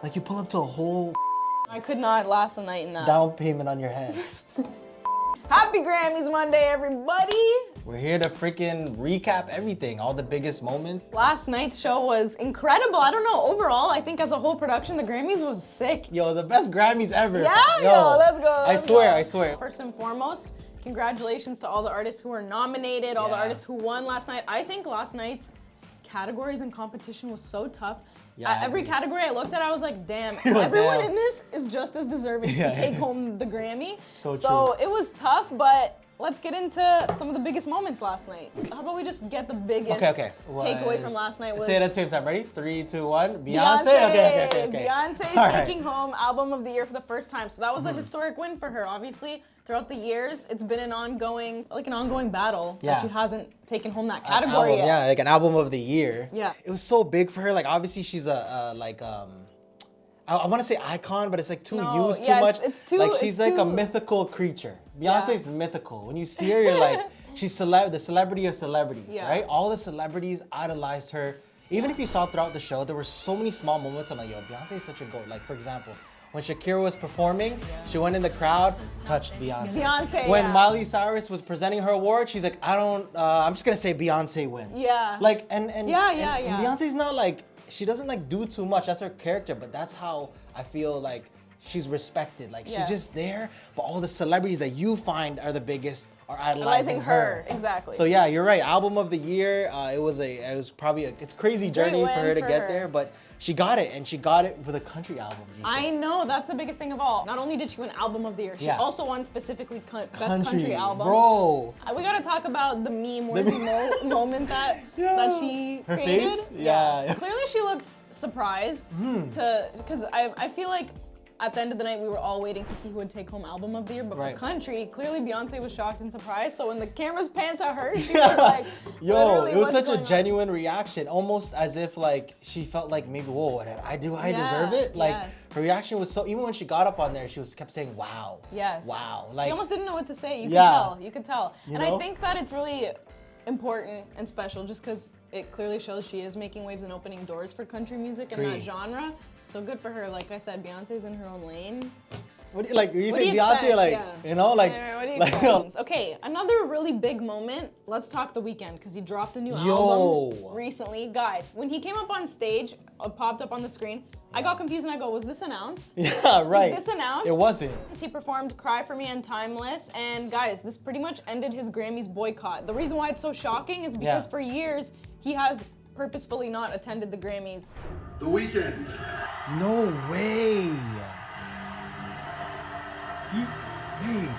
Like you pull up to a whole I could not last a night in that. down payment on your head. Happy Grammys Monday, everybody! We're here to freaking recap everything, all the biggest moments. Last night's show was incredible. I don't know, overall, I think as a whole production, the Grammys was sick. Yo, the best Grammys ever. Yeah, yo, let's go. I swear. First and foremost, congratulations to all the artists who were nominated, all the Yeah. artists who won last night. I think last night's categories and competition was so tough. Yeah, I Every agree. category I looked at, I was like, damn, Yo, everyone damn. in this is just as deserving Yeah. to take home the Grammy. So So true. it was tough, but let's get into some of the biggest moments last night. How about we just get the biggest Okay. takeaway from last night was Say it at the same time. Ready? 3, 2, 1. Beyonce? Beyonce. Okay. Beyonce All right. taking home Album of the Year for the first time. So that was a historic win for her. Obviously, throughout the years, it's been an ongoing battle Yeah. that she hasn't taken home that category Album, yet. yeah, like an album of the year. Yeah. It was so big for her. Like obviously she's I want to say icon, but it's like too No, used yeah, too much. it's too- like it's she's like a too- mythical creature. Yeah. Beyonce's mythical. When you see her, you're like, she's the celebrity of celebrities, Yeah. right? All the celebrities idolized her. Even if you saw throughout the show, there were so many small moments. I'm like, yo, Beyonce's such a goat. Like for example, when Shakira was performing, she went in the crowd, touched Beyonce. Beyonce, When yeah. Miley Cyrus was presenting her award, she's like, I'm just gonna say Beyonce wins. Yeah. Like and Yeah. Beyonce's not like, she doesn't like do too much. That's her character, but that's how I feel like she's respected. Like Yeah. she's just there, but all the celebrities that you find are the biggest are idolizing Idolizing her. her, exactly. So yeah, you're right. Album of the year. It's a crazy journey for win her to for get her. there, but she got it, and she got it with a country album. I know, that's the biggest thing of all. Not only did she win Album of the Year, she Yeah. also won specifically Best Country Album. Bro. We gotta talk about the meme-worthy moment that she Her created. face? Yeah. Clearly she looked surprised because I feel like at the end of the night we were all waiting to see who would take home Album of the Year, but Right. for country, clearly Beyonce was shocked and surprised. So when the cameras panned to her, she was like, Yo, literally, it was what's such a going on? genuine reaction, almost as if like she felt like maybe, whoa, what did I do? I deserve it. Like yes. her reaction was so. Even when she got up on there, she kept saying, "Wow." Yes. Wow. She Like almost didn't know what to say. You Yeah. could tell. And know? I think that it's really important and special just because it clearly shows she is making waves and opening doors for country music and that Agree. genre. So good for her. Like I said, Beyonce's in her own lane. what do you, like you What say do you Beyonce, expect? like Yeah. you know, like What do you like expect? Okay, another really big moment. Let's talk The Weeknd because he dropped a new Yo. album recently. Guys, when he came up on stage, popped up on the screen, I got confused and I go, was this announced? yeah, right. this announced? It wasn't. He performed Cry For Me and Timeless, and guys, this pretty much ended his Grammys boycott. The reason why it's so shocking is because Yeah. for years, he has purposefully not attended the Grammys. The Weeknd. No way. Hey.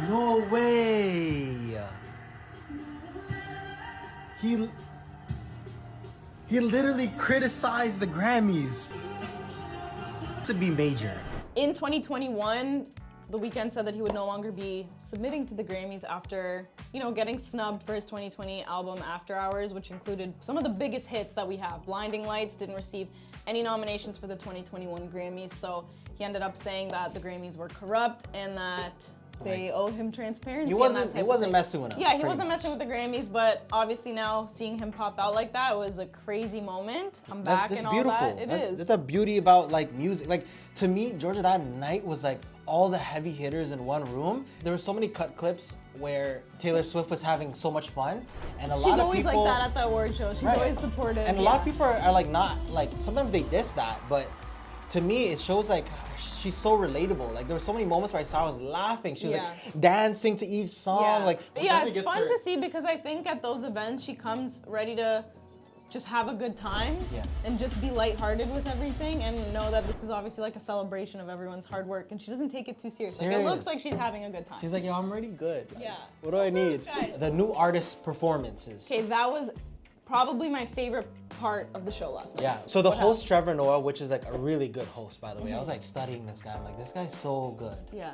No way. He literally criticized the Grammys to be major. In 2021, The Weeknd said that he would no longer be submitting to the Grammys after, getting snubbed for his 2020 album After Hours, which included some of the biggest hits that we have. Blinding Lights didn't receive any nominations for the 2021 Grammys, so he ended up saying that the Grammys were corrupt and that they owe him transparency. He and wasn't. that He type of wasn't thing. messing with him. Yeah, he pretty wasn't much. messing with the Grammys, but obviously now seeing him pop out like that was a crazy moment. I'm back That's and all beautiful. that. It that's, is. That's the beauty about like music. Like to me, Georgia, that night was like all the heavy hitters in one room. There were so many cut clips where Taylor Swift was having so much fun, and a lot She's of always people. like that at the award show. She's Right. always supportive. And a lot of people are like not like sometimes they diss that, but to me it shows like she's so relatable. Like there were so many moments where I saw her was laughing. She was Yeah. like dancing to each song. Yeah, Like yeah, nobody it's gets fun her- to see because I think at those events she comes ready to just have a good time Yeah. and just be lighthearted with everything and know that this is obviously like a celebration of everyone's hard work and she doesn't take it too serious. Like it looks Serious. like she's having a good time. She's like, yo, I'm already good. Like, Yeah. What do I Also, need? guys- The new artist performances. Okay, that was probably my favorite part of the show last night. Yeah. So the What host Trevor Noah, which is like a really good host, by the way. I was Mm-hmm. like studying this guy. I'm like, this guy's so good. Yeah.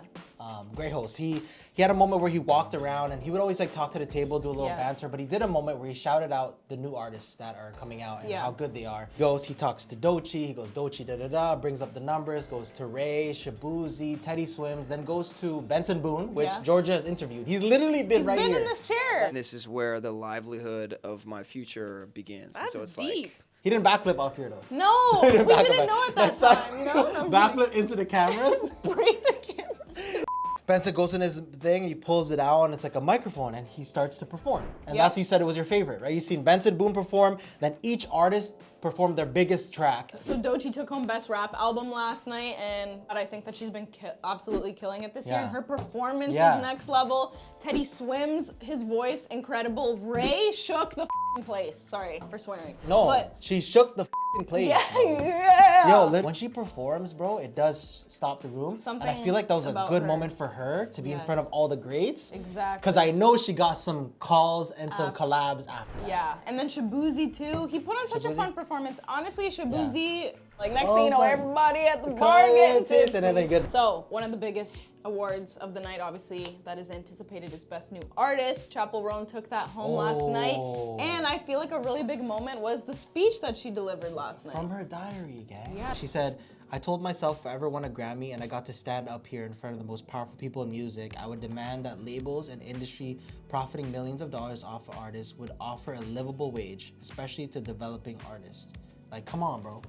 Great host. He had a moment where he walked around and he would always like talk to the table, do a little Yes. banter. But he did a moment where he shouted out the new artists that are coming out and Yeah. how good they are. He talks to Doechii. He goes Doechii da da da. Brings up the numbers. Goes to Ray, Shabuzi, Teddy Swims. Then goes to Benson Boone, which Yeah. Georgia has interviewed. He's literally been He's right been here. in this chair. This is where the livelihood of my future begins. That's so it's deep. like He didn't backflip off here though. No, we didn't know at that Next time, you know? Backflip into the cameras. Break the cameras. Benson goes in his thing, he pulls it out, and it's like a microphone, and he starts to perform. And Yep. that's, you said it was your favorite, right? You've seen Benson Boone perform, then each artist performed their biggest track. So Doechii took home Best Rap Album last night, and I think that she's been absolutely killing it this year. And her performance was next level. Teddy Swims, his voice, incredible. Ray shook the place. Sorry for swearing. No, but she shook the place. yeah. Yo, when she performs, bro, it does stop the room. Something and I feel like that was a about good her. moment for her to be in front of all the greats. Exactly. Because I know she got some calls and some collabs after that. Yeah, and then Shabuzi too. He put on such a fun performance. Honestly, Shabuzi, like next Oh, thing you know, it's like, everybody at the bar getting and then they get. So, one of the biggest awards of the night, obviously, that is anticipated is Best New Artist. Chappell Roan took that home last night. And I feel like a really big moment was the speech that she delivered last night. From her diary, gang. Yeah. She said, I told myself if I ever won a Grammy and I got to stand up here in front of the most powerful people in music, I would demand that labels and industry profiting millions of dollars off of artists would offer a livable wage, especially to developing artists. Like, come on, bro.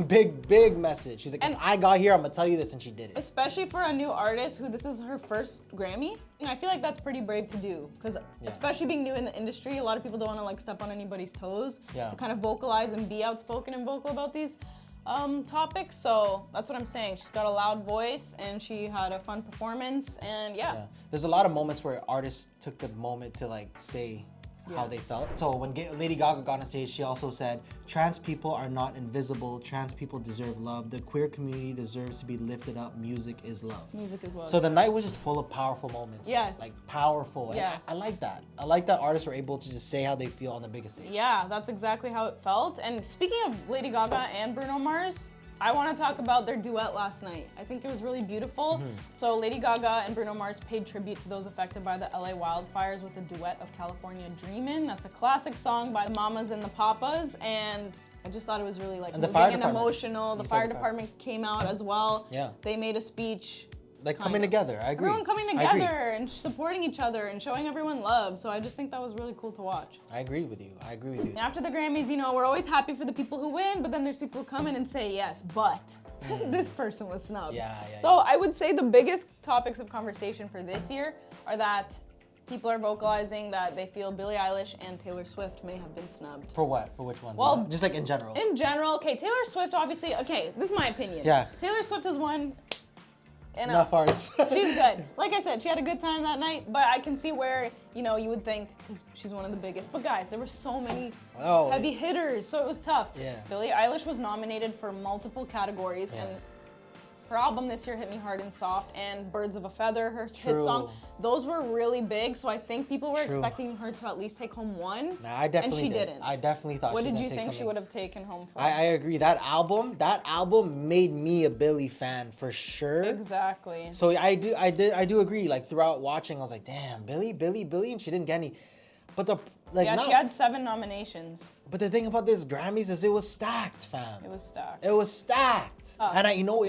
Big message. She's like, if I got here, I'm gonna tell you this, and she did it. Especially for a new artist who this is her first Grammy. I feel like that's pretty brave to do, because especially being new in the industry, a lot of people don't want to like step on anybody's toes to kind of vocalize and be outspoken and vocal about these topics. So that's what I'm saying. She's got a loud voice and she had a fun performance, and There's a lot of moments where artists took the moment to like say how they felt. So when Lady Gaga got on stage, she also said, trans people are not invisible. Trans people deserve love. The queer community deserves to be lifted up. Music is love. Music is love. So the night was just full of powerful moments. Yes. Like powerful. Yes. And I like that. I like that artists were able to just say how they feel on the biggest stage. Yeah, that's exactly how it felt. And speaking of Lady Gaga and Bruno Mars, I want to talk about their duet last night. I think it was really beautiful. So Lady Gaga and Bruno Mars paid tribute to those affected by the LA wildfires with a duet of California Dreamin'. That's a classic song by the Mamas and the Papas, and I just thought it was really like And the moving fire and department. emotional. The fire department came out as well. Yeah. They made a speech. Like coming together, I agree. Everyone coming I agree. together and supporting each other and showing everyone love. So I just think that was really cool to watch. I agree with you. I agree with you. After the Grammys, you know, we're always happy for the people who win, but then there's people who come in and say, yes, but this person was snubbed. Yeah. So I would say the biggest topics of conversation for this year are that people are vocalizing that they feel Billie Eilish and Taylor Swift may have been snubbed. For what? For which ones? Well, just like in general. In general, okay, Taylor Swift obviously, okay, this is my opinion. Yeah. Taylor Swift has won enough artists. She's good. Like I said, she had a good time that night, but I can see where, you know, you would think, because she's one of the biggest. But guys, there were so many heavy hitters, so it was tough. Yeah. Billie Eilish was nominated for multiple categories, and her album this year hit me hard and soft, and Birds of a Feather, her hit song, those were really big, so I think people were expecting her to at least take home one. Nah, I definitely and she didn't. I definitely thought What she was did you gonna take think she something. would have taken home for? I agree. That album made me a Billie fan for sure. Exactly. So I do agree. Like throughout watching, I was like, damn, Billie, and she didn't get any. But the she had 7 nominations. But the thing about this Grammys is it was stacked, fam. It was stacked. It was stacked. And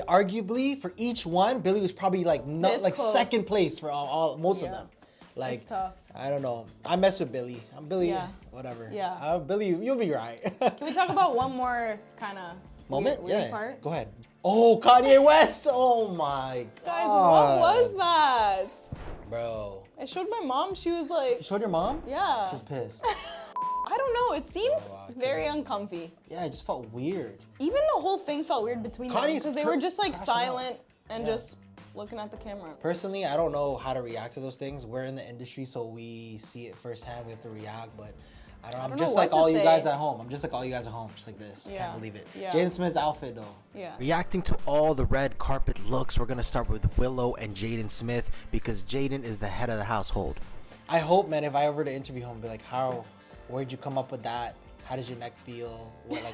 arguably for each one, Billie was probably like Close. second place for most of them. Like, it's tough. I don't know. I mess with Billie. I'm Billie. Yeah. Whatever. Yeah. Billie, you'll be right. Can we talk about one more kind of Moment? weird part? Go ahead. Oh, Kanye West. Oh my God. Guys, what was that? Bro. I showed my mom. She was like, You showed your mom? yeah. She's pissed. I don't know. It seemed very uncomfy. Yeah, it just felt weird. Even the whole thing felt weird between them Kanye's because they were just like crashing out. silent and just looking at the camera. Personally, I don't know how to react to those things. We're in the industry, so we see it firsthand. We have to react, but I don't know. I'm know just what like to all you say. guys at home. I'm just like all you guys at home, just like this. I Yeah. can't believe it. Yeah. Jaden Smith's outfit, though. Yeah. Reacting to all the red carpet looks, we're gonna start with Willow and Jaden Smith because Jaden is the head of the household. I hope, man, if I ever to interview him, be like, where'd you come up with that? How does your neck feel? What was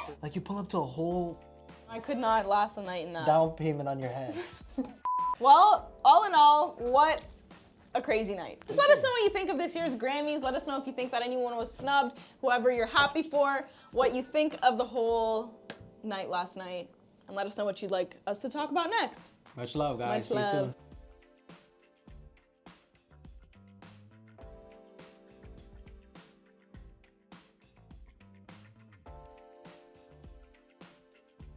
it? Like you pull up to a whole I could not last a night in that. down payment on your head. Well, all in all, what a crazy night. Just let us know what you think of this year's Grammys. Let us know if you think that anyone was snubbed, whoever you're happy for, what you think of the whole night last night, and let us know what you'd like us to talk about next. Much love, guys. Much See you love. soon.